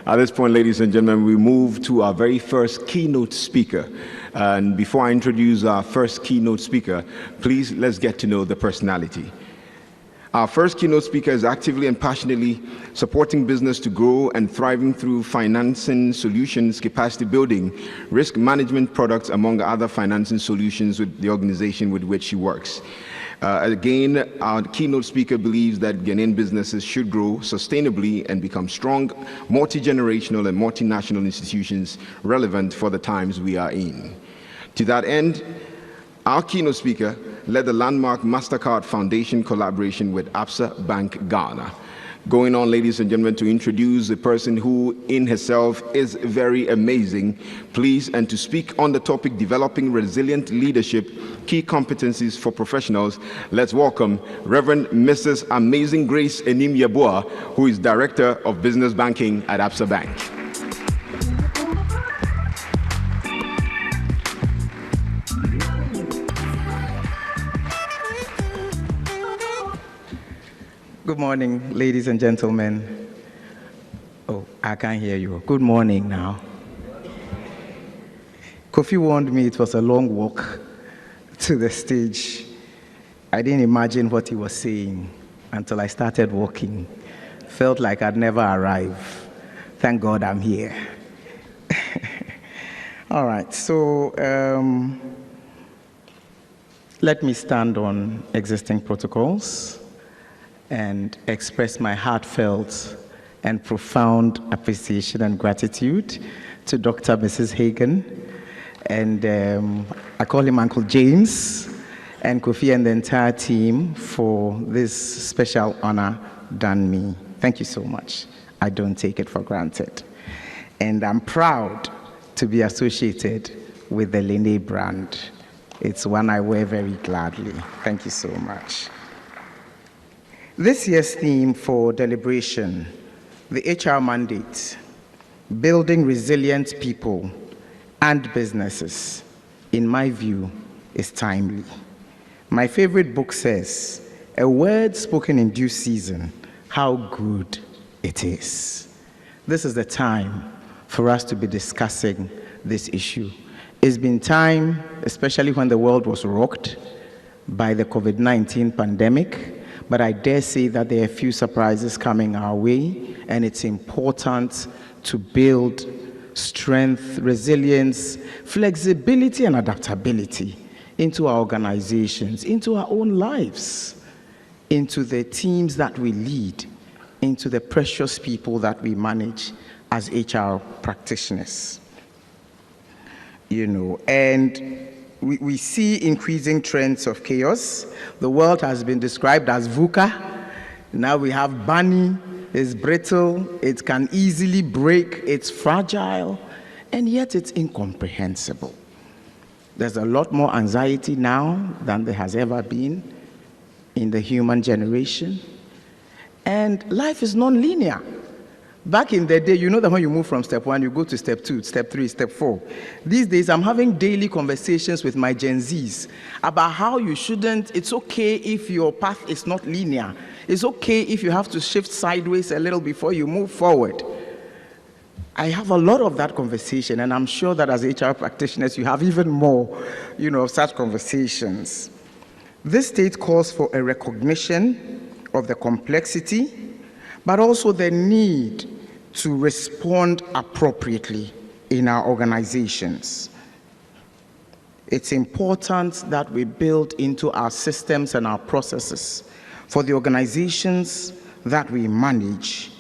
At this point, ladies and gentlemen, we move to our very first keynote speaker. And before I introduce our first keynote speaker, please let's get to know the personality. Our first keynote speaker is actively and passionately supporting business to grow and thriving through financing solutions, capacity building, risk management products, among other financing solutions with the organization with which she works. Again, our keynote speaker believes that Ghanaian businesses should grow sustainably and become strong, multi-generational and multinational institutions relevant for the times we are in. To that end, our keynote speaker led the landmark MasterCard Foundation collaboration with Absa Bank Ghana. Going on, ladies and gentlemen, to introduce a person who in herself is very amazing, please, and to speak on the topic developing resilient leadership, key competencies for professionals, let's welcome Reverend Mrs. Amazing Grace Anim-Yeboah, who is Director of Business Banking at Absa Bank. Good morning, ladies and gentlemen. Oh, I can't hear you. Good morning now. Kofi warned me it was a long walk to the stage. I didn't imagine what he was saying until I started walking. Felt like I'd never arrive. Thank God I'm here. All right, so let me stand on existing protocols and express my heartfelt and profound appreciation and gratitude to Dr. Mrs. Hagen, and I call him Uncle James, and Kofi and the entire team for this special honor done me. Thank you so much. I don't take it for granted. And I'm proud to be associated with the Lene brand. It's one I wear very gladly. Thank you so much. This year's theme for deliberation, the HR mandate, building resilient people and businesses, in my view, is timely. My favorite book says, a word spoken in due season, how good it is. This is the time for us to be discussing this issue. It's been time, especially when the world was rocked by the COVID-19 pandemic, but I dare say that there are a few surprises coming our way, and it's important to build strength, resilience, flexibility, and adaptability into our organizations, into our own lives, into the teams that we lead, into the precious people that we manage as HR practitioners. You know, and we see increasing trends of chaos. The world has been described as VUCA. Now we have bunny, it's brittle, it can easily break, it's fragile, and yet it's incomprehensible. There's a lot more anxiety now than there has ever been in the human generation. And life is non-linear. Back in the day, you know that when you move from step 1, you go to step 2, step 3, step 4. These days, I'm having daily conversations with my Gen Zs about how you shouldn't, it's okay if your path is not linear. It's okay if you have to shift sideways a little before you move forward. I have a lot of that conversation, and I'm sure that as HR practitioners, you have even more, of such conversations. This state calls for a recognition of the complexity, but also the need to respond appropriately in our organizations. It's important that we build into our systems and our processes for the organizations that we manage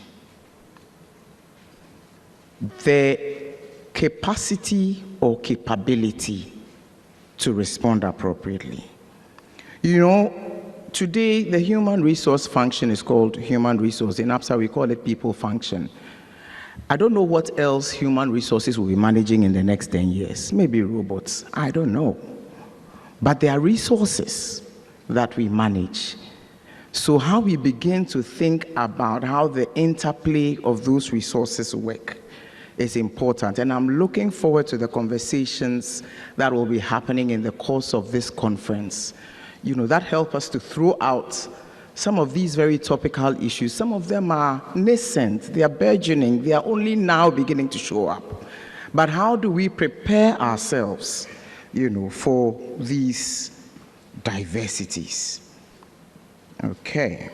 the capacity or capability to respond appropriately. Today, the human resource function is called human resource. In Absa, we call it people function. I don't know what else human resources will be managing in the next 10 years. Maybe robots, I don't know. But there are resources that we manage. So how we begin to think about how the interplay of those resources work is important. And I'm looking forward to the conversations that will be happening in the course of this conference. That help us to throw out some of these very topical issues, some of them are nascent, they are burgeoning, they are only now beginning to show up. But how do we prepare ourselves, for these diversities? Okay.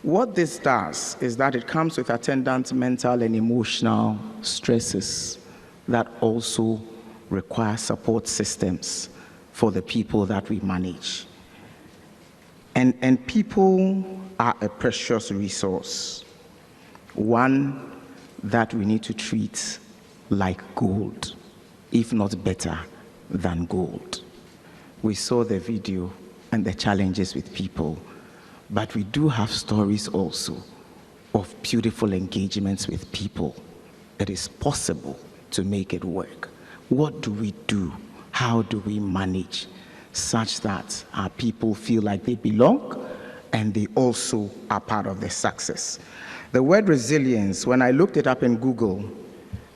What this does is that it comes with attendant mental and emotional stresses that also require support systems for the people that we manage. And people are a precious resource, one that we need to treat like gold, if not better than gold. We saw the video and the challenges with people, but we do have stories also of beautiful engagements with people. It is possible to make it work. What do we do? How do we manage such that our people feel like they belong and they also are part of the success? The word resilience, when I looked it up in Google,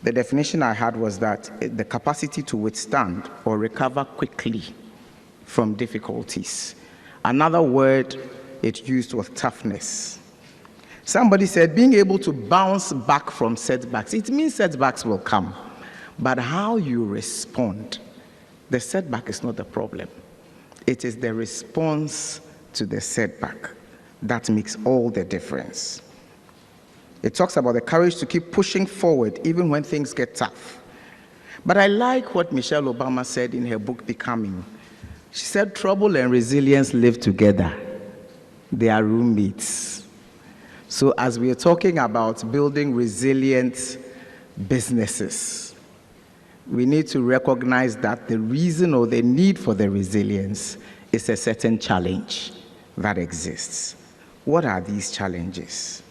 the definition I had was that the capacity to withstand or recover quickly from difficulties. Another word it used was toughness. Somebody said being able to bounce back from setbacks. It means setbacks will come, but how you respond, the setback is not the problem. It is the response to the setback that makes all the difference. It talks about the courage to keep pushing forward even when things get tough. But I like what Michelle Obama said in her book, Becoming. She said, trouble and resilience live together. They are roommates. So as we are talking about building resilient businesses, we need to recognize that the reason or the need for the resilience is a certain challenge that exists. What are these challenges?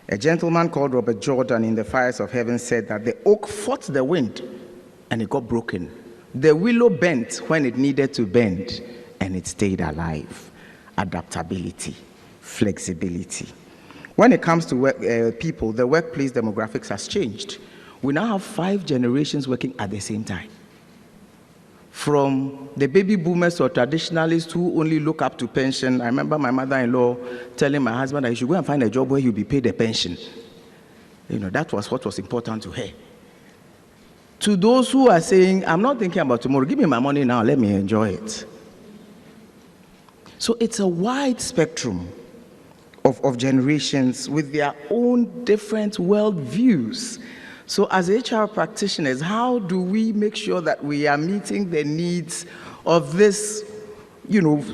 A gentleman called Robert Jordan in The Fires of Heaven said that the oak fought the wind and it got broken. The willow bent when it needed to bend and it stayed alive. Adaptability, flexibility. When it comes to people, the workplace demographics has changed. We now have 5 generations working at the same time. From the baby boomers or traditionalists who only look up to pension. I remember my mother-in-law telling my husband that he should go and find a job where he'll be paid a pension. That was what was important to her. To those who are saying, I'm not thinking about tomorrow, give me my money now, let me enjoy it. So it's a wide spectrum of generations with their own different worldviews. So as HR practitioners, how do we make sure that we are meeting the needs of this,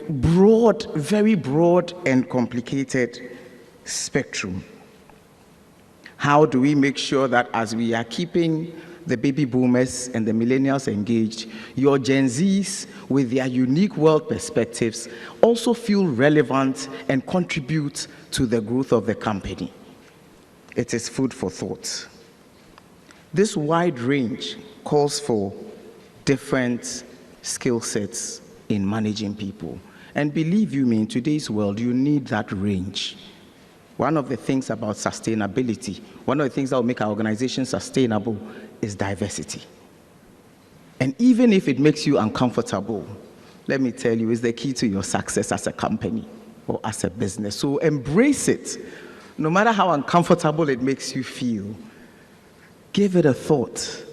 broad, very broad and complicated spectrum? How do we make sure that as we are keeping the baby boomers and the millennials engaged, your Gen Zs with their unique world perspectives also feel relevant and contribute to the growth of the company? It is food for thought. This wide range calls for different skill sets in managing people. And believe you me, in today's world, you need that range. One of the things about sustainability, one of the things that will make our organization sustainable is diversity. And even if it makes you uncomfortable, let me tell you, it's the key to your success as a company or as a business. So embrace it. No matter how uncomfortable it makes you feel, give it a thought,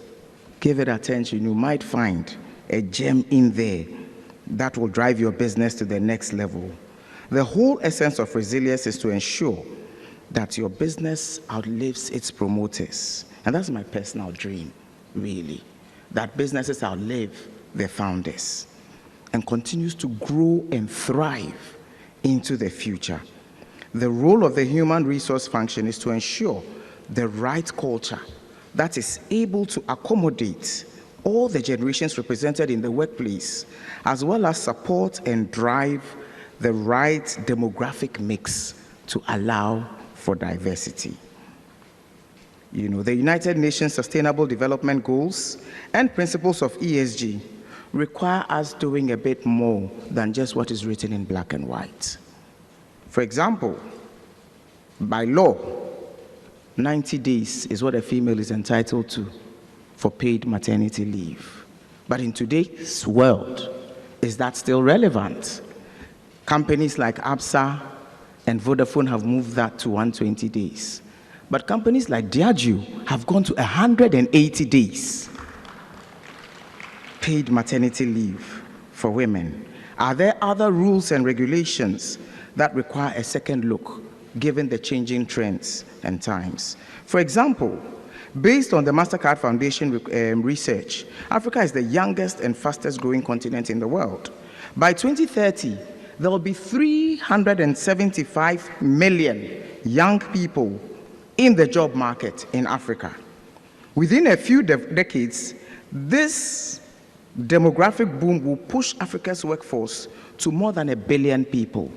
give it attention. You might find a gem in there that will drive your business to the next level. The whole essence of resilience is to ensure that your business outlives its promoters. And that's my personal dream, really, that businesses outlive their founders and continues to grow and thrive into the future. The role of the human resource function is to ensure the right culture that is able to accommodate all the generations represented in the workplace, as well as support and drive the right demographic mix to allow for diversity. The United Nations Sustainable Development Goals and principles of ESG require us doing a bit more than just what is written in black and white. For example, by law, 90 days is what a female is entitled to for paid maternity leave. But in today's world, is that still relevant? Companies like Absa and Vodafone have moved that to 120 days. But companies like Diageo have gone to 180 days. Paid maternity leave for women. Are there other rules and regulations that require a second look, given the changing trends and times? For example, based on the MasterCard Foundation research, Africa is the youngest and fastest growing continent in the world. By 2030, there will be 375 million young people in the job market in Africa. Within a few decades, this demographic boom will push Africa's workforce to more than 1 billion people,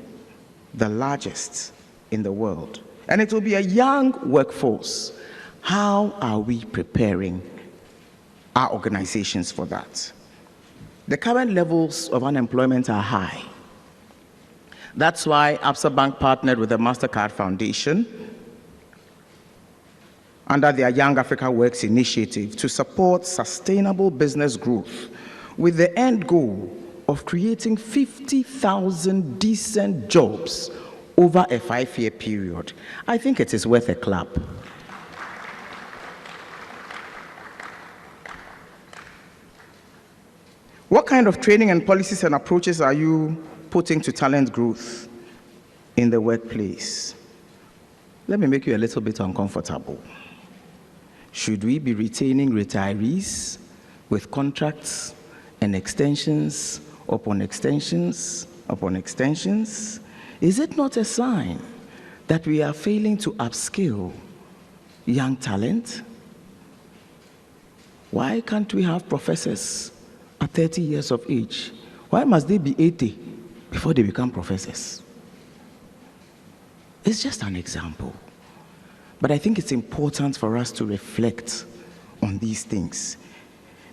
the largest in the world. And it will be a young workforce. How are we preparing our organizations for that? The current levels of unemployment are high. That's why Absa Bank partnered with the MasterCard Foundation under their Young Africa Works initiative to support sustainable business growth with the end goal of creating 50,000 decent jobs over a 5-year period. I think it is worth a clap. What kind of training and policies and approaches are you putting to talent growth in the workplace? Let me make you a little bit uncomfortable. Should we be retaining retirees with contracts and extensions upon extensions upon extensions? Is it not a sign that we are failing to upskill young talent? Why can't we have professors at 30 years of age? Why must they be 80 before they become professors? It's just an example. But I think it's important for us to reflect on these things,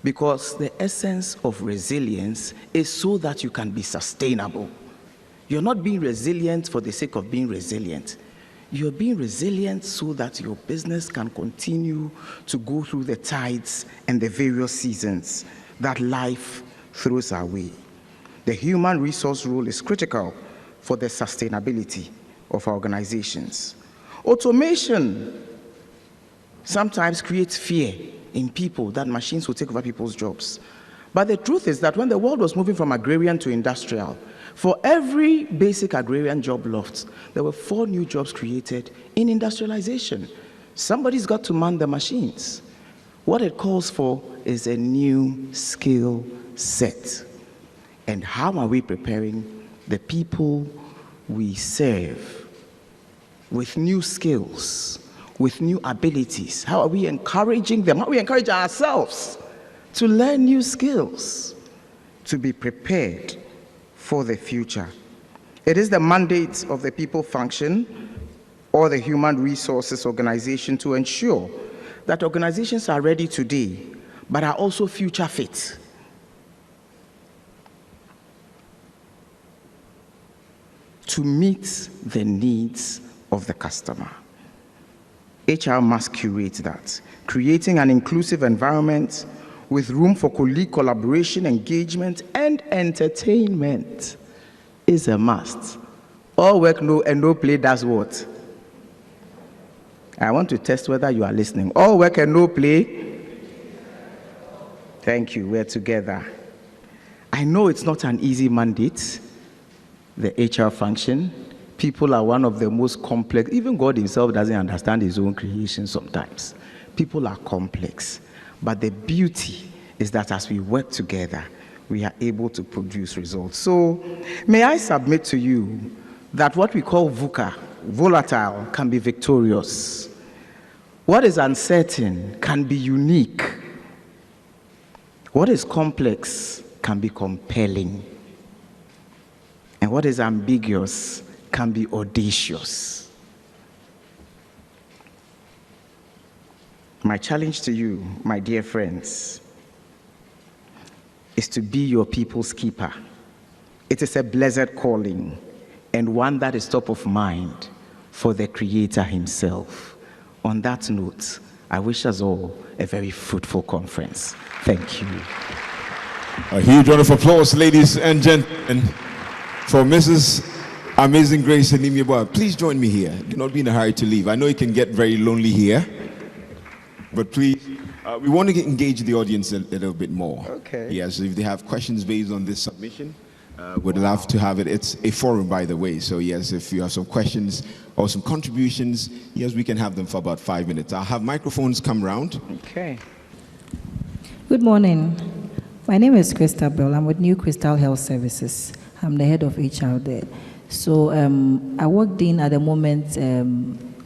because the essence of resilience is so that you can be sustainable. You're not being resilient for the sake of being resilient. You're being resilient so that your business can continue to go through the tides and the various seasons that life throws our way. The human resource role is critical for the sustainability of our organizations. Automation sometimes creates fear in people that machines will take over people's jobs. But the truth is that when the world was moving from agrarian to industrial, for every basic agrarian job lost, there were 4 new jobs created in industrialization. Somebody's got to man the machines. What it calls for is a new skill set. And how are we preparing the people we serve with new skills, with new abilities? How are we encouraging them? How are we encouraging ourselves to learn new skills, to be prepared for the future? It is the mandate of the people function or the human resources organization to ensure that organizations are ready today, but are also future fit. To meet the needs of the customer. HR must curate that, creating an inclusive environment with room for colleague collaboration, engagement, and entertainment is a must. All work and no play does what? I want to test whether you are listening. All work and no play. Thank you, we're together. I know it's not an easy mandate, the HR function. People are one of the most complex. Even God himself doesn't understand his own creation sometimes. People are complex. But the beauty is that as we work together, we are able to produce results. So may I submit to you that what we call VUCA, volatile, can be victorious. What is uncertain can be unique. What is complex can be compelling. And what is ambiguous can be audacious. My challenge to you, my dear friends, is to be your people's keeper. It is a blessed calling, and one that is top of mind for the Creator himself. On that note, I wish us all a very fruitful conference. Thank you. A huge round of applause, ladies and gentlemen. For Mrs. Amazing Grace Anim-Yeboah, please join me here. Do not be in a hurry to leave. I know it can get very lonely here, but please, we want to engage the audience a little bit more. Okay. Yes, if they have questions based on this submission, we'd love to have it. It's a forum, by the way. So yes, if you have some questions or some contributions, yes, we can have them for about 5 minutes. I'll have microphones come round. Okay. Good morning. My name is Christabel. I'm with New Crystal Health Services. I'm the head of HR there. So I worked in at the moment,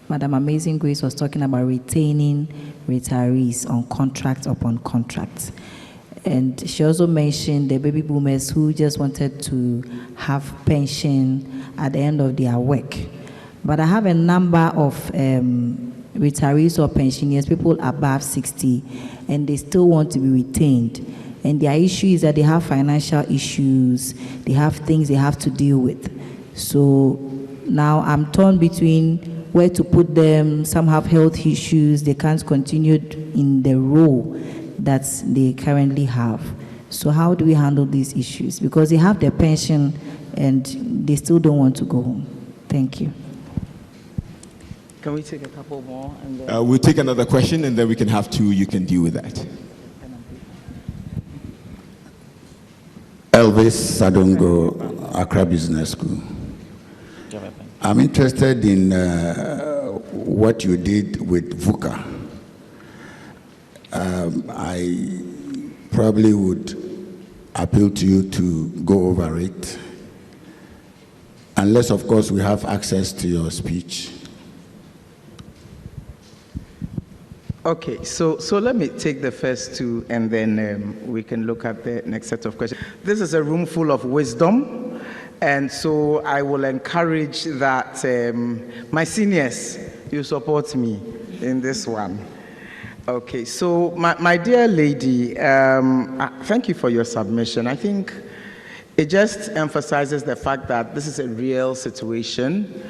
Madam Amazing Grace was talking about retaining retirees on contract upon contract. And she also mentioned the baby boomers who just wanted to have pension at the end of their work. But I have a number of retirees or pensioners, people above 60, and they still want to be retained. And their issue is that they have financial issues, they have things they have to deal with. So now I'm torn between where to put them. Some have health issues, they can't continue in the role that they currently have. So how do we handle these issues? Because they have their pension and they still don't want to go home. Thank you. Can we take a couple more? And then We'll take another question and then we can have two. You can deal with that. Elvis Sadongo, Accra Business School. I'm interested in what you did with VUCA. I probably would appeal to you to go over it, unless, of course, we have access to your speech. Okay, so let me take the first two, and then we can look at the next set of questions. This is a room full of wisdom, and so I will encourage that my seniors, you support me in this one. Okay, so my dear lady, thank you for your submission. I think it just emphasizes the fact that this is a real situation,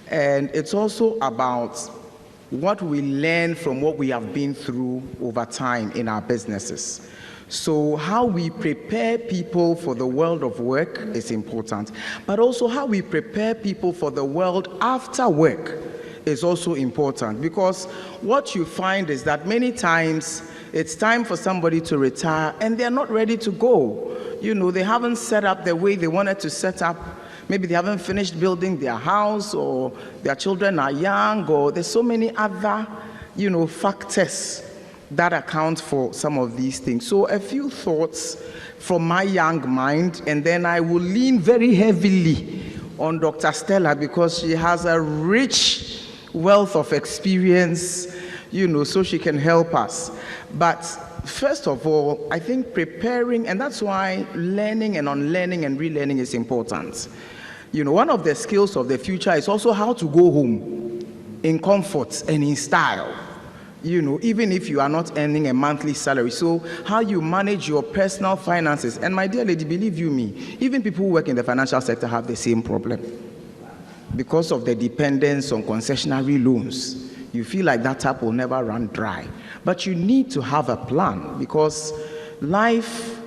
and it's also about what we learn from what we have been through over time in our businesses. So how we prepare people for the world of work is important, but also how we prepare people for the world after work is also important, because what you find is that many times it's time for somebody to retire and they're not ready to go. You know, they haven't set up the way they wanted to set up. Maybe they haven't finished building their house, or their children are young, or there's so many other, factors that account for some of these things. So a few thoughts from my young mind, and then I will lean very heavily on Dr. Stella because she has a rich wealth of experience, so she can help us. But first of all, I think preparing, and that's why learning and unlearning and relearning is important. One of the skills of the future is also how to go home in comfort and in style, even if you are not earning a monthly salary. So how you manage your personal finances. And my dear lady, believe you me, even people who work in the financial sector have the same problem. Because of the dependence on concessionary loans, you feel like that tap will never run dry. But you need to have a plan, because life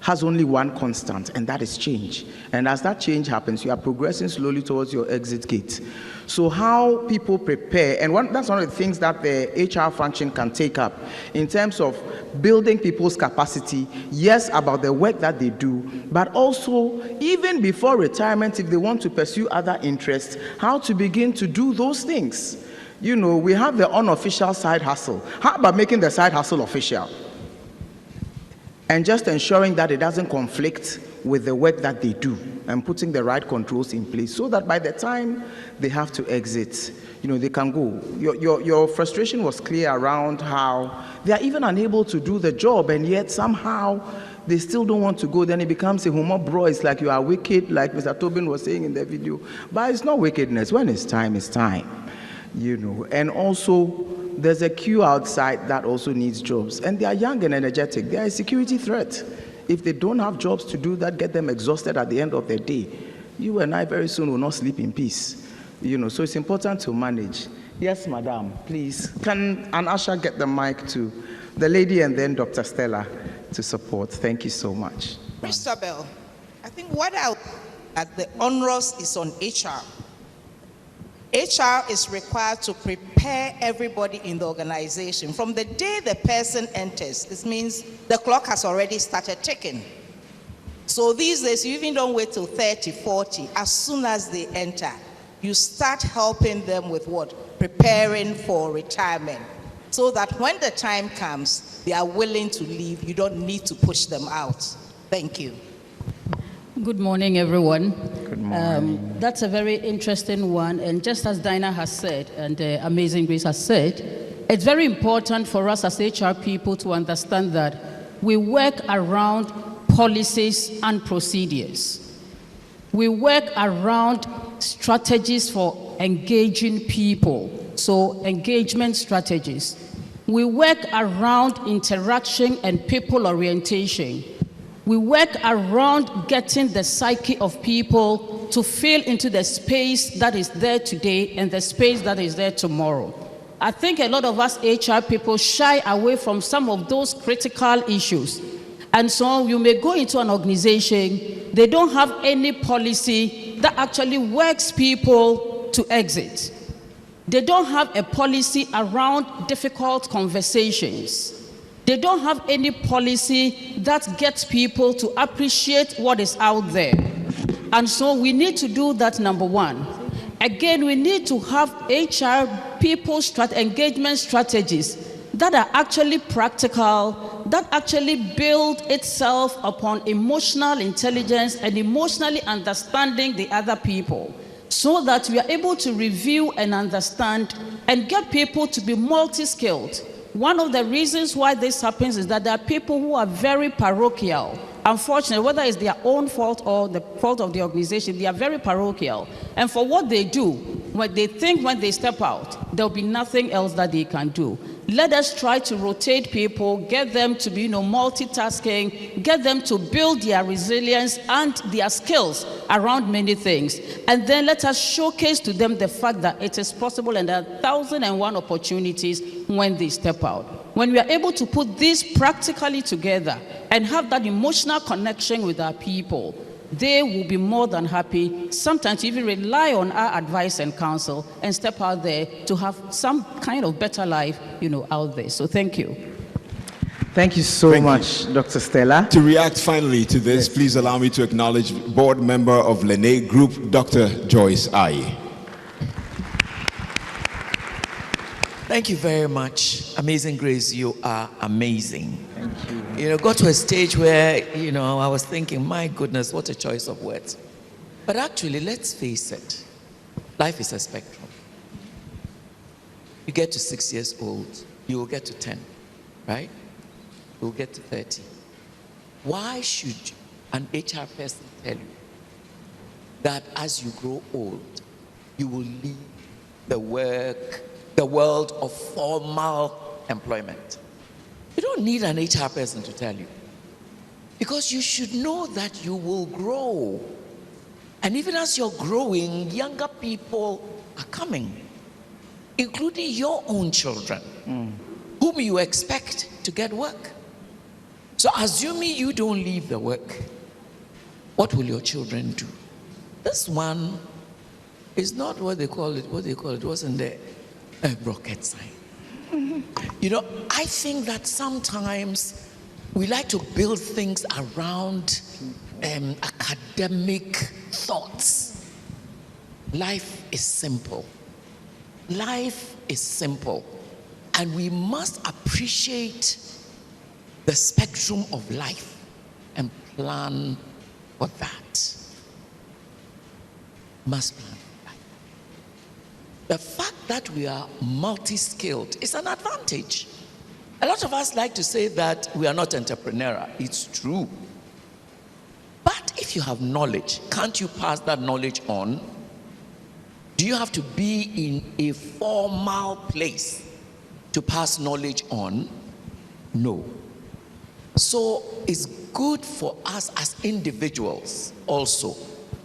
has only one constant, and that is change. And as that change happens, you are progressing slowly towards your exit gate. So how people prepare, and that's one of the things that the HR function can take up in terms of building people's capacity, yes, about the work that they do, but also even before retirement, if they want to pursue other interests, how to begin to do those things. We have the unofficial side hustle. How about making the side hustle official? And just ensuring that it doesn't conflict with the work that they do, and putting the right controls in place so that by the time they have to exit, they can go. Your frustration was clear around how they are even unable to do the job, and yet somehow they still don't want to go. Then it becomes a humor, it's like you are wicked, like Mr. Tobin was saying in the video. But it's not wickedness. When it's time, it's time. And also, there's a queue outside that also needs jobs, and they are young and energetic. They are a security threat. If they don't have jobs to do that, get them exhausted at the end of the day, you and I very soon will not sleep in peace. So it's important to manage. Yes, madam, please. Can an usher get the mic to the lady and then Dr. Stella to support? Thank you so much. Christabel, I think what I that the onus is on HR. HR is required to prepare everybody in the organization. From the day the person enters, this means the clock has already started ticking. So these days, you even don't wait till 30, 40. As soon as they enter, you start helping them with what? Preparing for retirement. So that when the time comes, they are willing to leave. You don't need to push them out. Thank you. Good morning, everyone. Good morning. That's a very interesting one. And just as Dinah has said, and Amazing Grace has said, it's very important for us as HR people to understand that we work around policies and procedures. We work around strategies for engaging people, so engagement strategies. We work around interaction and people orientation. We work around getting the psyche of people to feel into the space that is there today and the space that is there tomorrow. I think a lot of us HR people shy away from some of those critical issues. And so you may go into an organization, they don't have any policy that actually works people to exit. They don't have a policy around difficult conversations. They don't have any policy that gets people to appreciate what is out there. And so we need to do that, number one. Again, we need to have HR people engagement strategies that are actually practical, that actually build itself upon emotional intelligence and emotionally understanding the other people, so that we are able to review and understand and get people to be multi-skilled. One of the reasons why this happens is that there are people who are very parochial. Unfortunately, whether it's their own fault or the fault of the organization, they are very parochial. And for what they do, when they think when they step out, there'll be nothing else that they can do. Let us try to rotate people, get them to be multitasking, get them to build their resilience and their skills around many things. And then let us showcase to them the fact that it is possible and there are 1,001 opportunities when they step out. When we are able to put this practically together and have that emotional connection with our people, they will be more than happy, sometimes even rely on our advice and counsel and step out there to have some kind of better life, out there. So thank you. Thank you so much, Dr. Stella. To react finally to this, please allow me to acknowledge board member of Lene Group, Dr. Joyce Aye. Thank you very much. Amazing Grace, you are amazing. Thank you. Got to a stage where, I was thinking, my goodness, what a choice of words. But actually, let's face it, life is a spectrum. You get to 6 years old, you will get to 10, right? You will get to 30. Why should an HR person tell you that as you grow old, you will leave the world of formal employment? You don't need an HR person to tell you, because you should know that you will grow. And even as you're growing, younger people are coming, including your own children, whom you expect to get work. So assuming you don't leave the work, what will your children do? This one is not what they call it. It wasn't there. A rocket science. I think that sometimes we like to build things around academic thoughts. Life is simple. Life is simple. And we must appreciate the spectrum of life and plan for that. Must plan. The fact that we are multi-skilled is an advantage. A lot of us like to say that we are not entrepreneurial. It's true. But if you have knowledge, can't you pass that knowledge on? Do you have to be in a formal place to pass knowledge on? No. So it's good for us as individuals also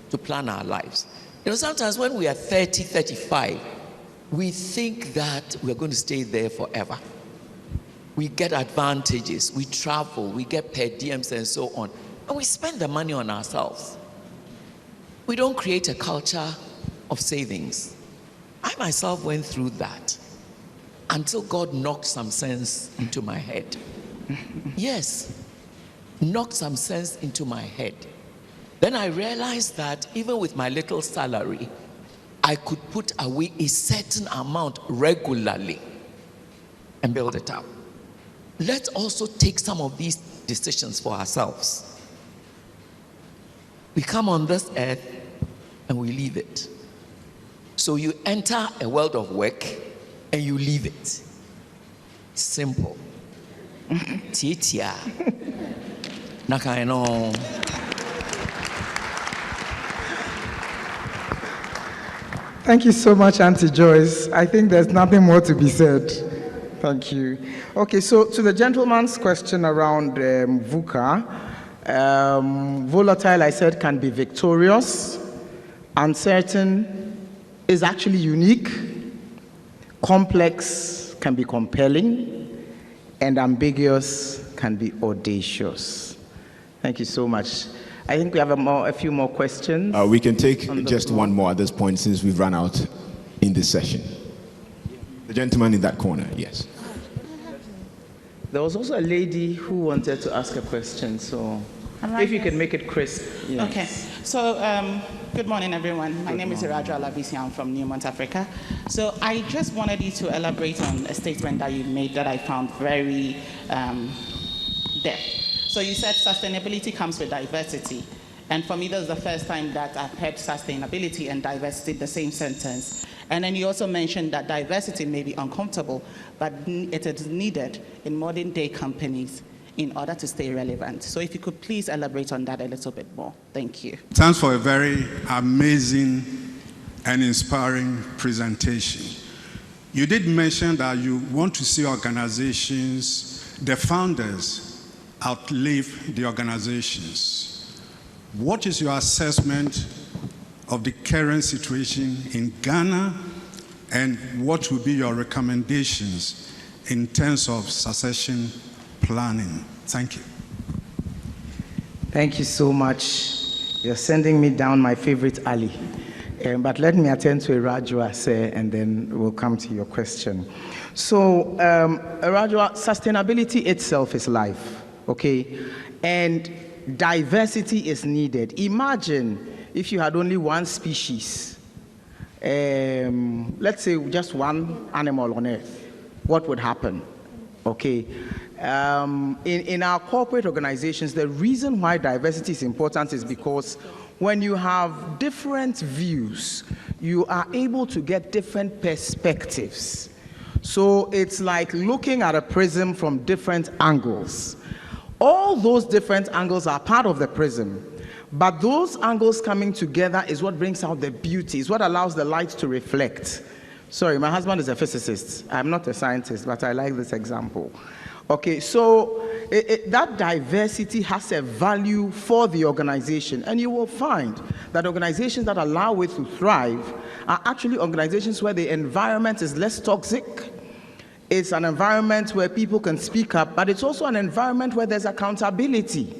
to plan our lives. Sometimes when we are 30, 35, we think that we're going to stay there forever. We get advantages, we travel, we get per diems and so on. And we spend the money on ourselves. we don't create a culture of savings. I myself went through that until God knocked some sense into my head. Yes, knocked some sense into my head. Then I realized that even with my little salary, I could put away a certain amount regularly and build it up. Let's also take some of these decisions for ourselves. We come on this earth and we leave it. So you enter a world of work and you leave it. Simple. Titia. Nakaino. Thank you so much, Auntie Joyce. I think there's nothing more to be said. Thank you. Okay, so to the gentleman's question around VUCA, volatile, I said, can be victorious. Uncertain is actually unique. Complex can be compelling. And ambiguous can be audacious. Thank you so much. I think we have a few more questions. We can take just one more at this point since we've run out in this session. The gentleman in that corner, yes. There was also a lady who wanted to ask a question, so if you can make it crisp. Yes. Okay, so good morning, everyone. My name is Iraja Labisi. I'm from Newmont, Africa. So I just wanted you to elaborate on a statement that you made that I found very depth. So you said sustainability comes with diversity. And for me, that's the first time that I've heard sustainability and diversity in the same sentence. And then you also mentioned that diversity may be uncomfortable, but it is needed in modern day companies in order to stay relevant. So if you could please elaborate on that a little bit more. Thank you. Thanks for a very amazing and inspiring presentation. You did mention that you want to see organizations, the founders, outlive the organizations. What is your assessment of the current situation in Ghana, and what will be your recommendations in terms of succession planning? Thank you. Thank you so much. You're sending me down my favorite alley. But let me attend to Irajua, and then we'll come to your question. So, Irajua, sustainability itself is life, okay? And diversity is needed. Imagine if you had only one species, let's say just one animal on Earth, what would happen? Okay. In our corporate organizations, the reason why diversity is important is because when you have different views, you are able to get different perspectives. So it's like looking at a prism from different angles. All those different angles are part of the prism, but those angles coming together is what brings out the beauty, is what allows the light to reflect. Sorry, my husband is a physicist. I'm not a scientist, but I like this example. Okay, so that diversity has a value for the organization, and you will find that organizations that allow it to thrive are actually organizations where the environment is less toxic. It's an environment where people can speak up, but it's also an environment where there's accountability.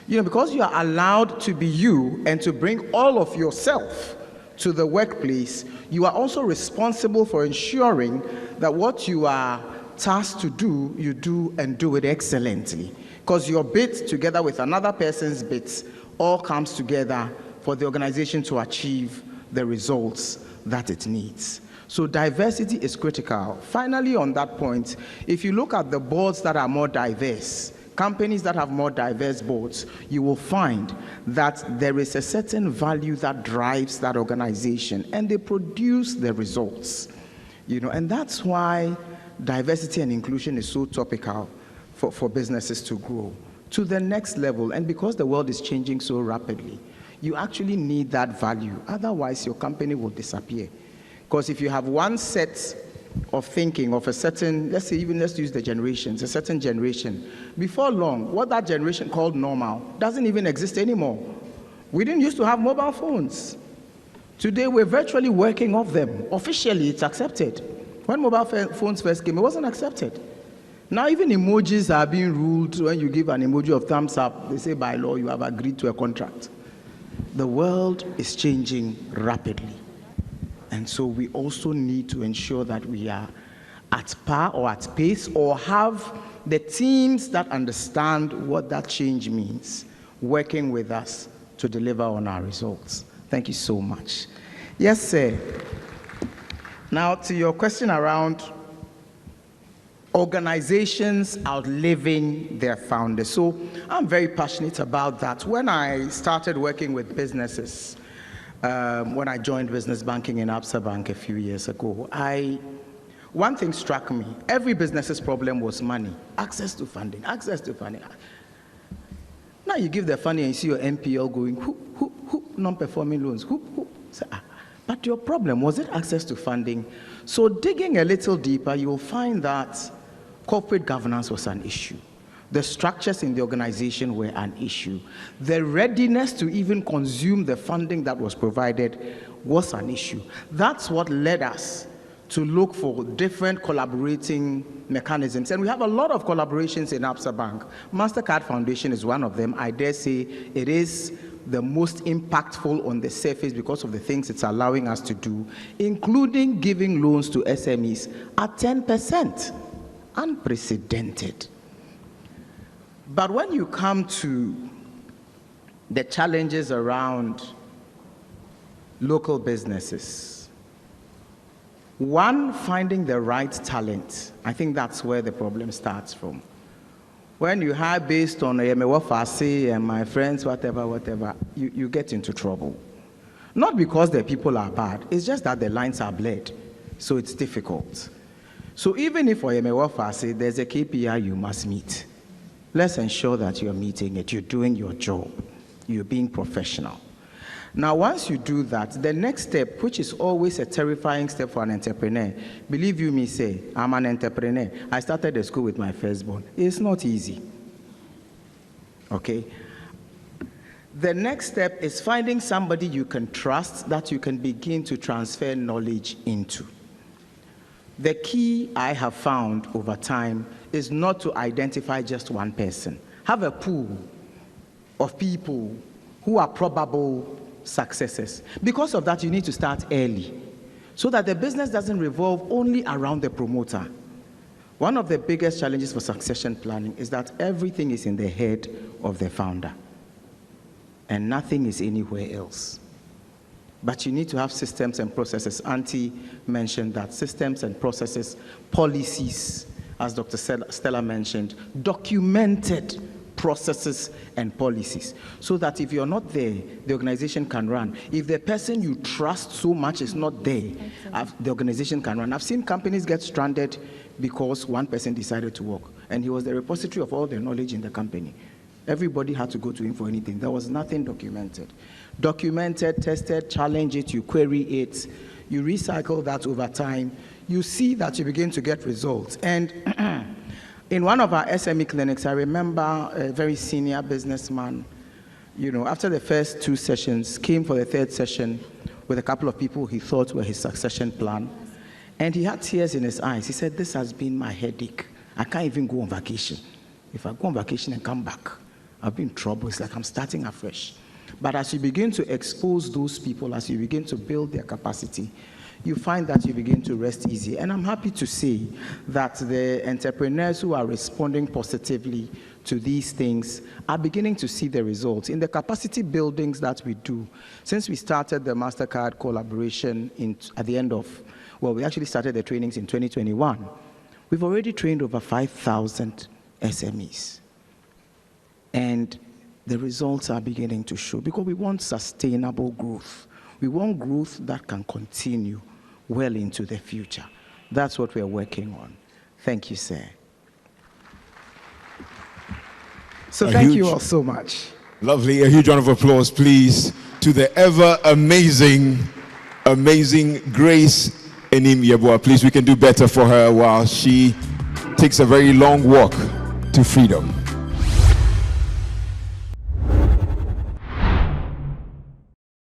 You know, because you are allowed to be you and to bring all of yourself to the workplace, you are also responsible for ensuring that what you are tasked to do, you do and do it excellently. Because your bit together with another person's bits all comes together for the organization to achieve the results that it needs. So diversity is critical. Finally, on that point, if you look at the boards that are more diverse, companies that have more diverse boards, you will find that there is a certain value that drives that organization, and they produce the results. You know, and that's why diversity and inclusion is so topical for businesses to grow to the next level. And because the world is changing so rapidly, you actually need that value. Otherwise, your company will disappear. Because if you have one set of thinking of a certain, let's use the generations, a certain generation, before long, what that generation called normal doesn't even exist anymore. We didn't used to have mobile phones. Today, we're virtually working off them. Officially, it's accepted. When mobile phones first came, it wasn't accepted. Now, even emojis are being ruled. When you give an emoji of thumbs up, they say by law, you have agreed to a contract. The world is changing rapidly. And so we also need to ensure that we are at par or at pace, or have the teams that understand what that change means working with us to deliver on our results. Thank you so much. Yes, sir. Now to your question around organizations outliving their founders. So I'm very passionate about that. When I started working with businesses, when I joined business banking in Absa Bank a few years ago, one thing struck me. Every business's problem was money, access to funding, access to funding. Now you give the funding and you see your NPL going, non-performing loans, Say, but your problem, was it access to funding? So digging a little deeper, you'll find that corporate governance was an issue. The structures in the organization were an issue. The readiness to even consume the funding that was provided was an issue. That's what led us to look for different collaborating mechanisms. And we have a lot of collaborations in Absa Bank. MasterCard Foundation is one of them. I dare say it is the most impactful on the surface because of the things it's allowing us to do, including giving loans to SMEs at 10%. Unprecedented. But when you come to the challenges around local businesses, one, finding the right talent. I think that's where the problem starts from. When you hire based on Anim-Yeboah and my friends, whatever, you get into trouble. Not because the people are bad, it's just that the lines are blurred, so it's difficult. So even if for Anim-Yeboah there's a KPI you must meet, let's ensure that you're meeting it, you're doing your job, you're being professional. Now, once you do that, the next step, which is always a terrifying step for an entrepreneur, believe you me, say, I'm an entrepreneur. I started the school with my firstborn. It's not easy. Okay? The next step is finding somebody you can trust that you can begin to transfer knowledge into. The key I have found over time is not to identify just one person. Have a pool of people who are probable successes. Because of that, you need to start early so that the business doesn't revolve only around the promoter. One of the biggest challenges for succession planning is that everything is in the head of the founder and nothing is anywhere else. But you need to have systems and processes. Auntie mentioned that systems and processes, policies, as Dr. Stella mentioned, documented processes and policies, so that if you're not there, the organization can run. If the person you trust so much is not there, the organization can run. I've seen companies get stranded because one person decided to work, and he was the repository of all the knowledge in the company. Everybody had to go to him for anything. There was nothing documented. Documented, tested, challenge it, you query it, you recycle that over time, you see that you begin to get results. And in one of our SME clinics, I remember a very senior businessman, after the first 2 sessions, came for the 3rd session with a couple of people he thought were his succession plan. And he had tears in his eyes. He said, "This has been my headache. I can't even go on vacation. If I go on vacation and come back, I'll be in trouble. It's like I'm starting afresh." But as you begin to expose those people, as you begin to build their capacity, you find that you begin to rest easy. And I'm happy to say that the entrepreneurs who are responding positively to these things are beginning to see the results. In the capacity buildings that we do, since we started the MasterCard collaboration at the end of, we actually started the trainings in 2021, we've already trained over 5,000 SMEs. And the results are beginning to show because we want sustainable growth. We want growth that can continue well into the future. That's what we're working on. Thank you, sir. So thank you all so much. Lovely. A huge round of applause, please, to the ever amazing Grace Anim-Yeboah. Please, we can do better for her while she takes a very long walk to freedom.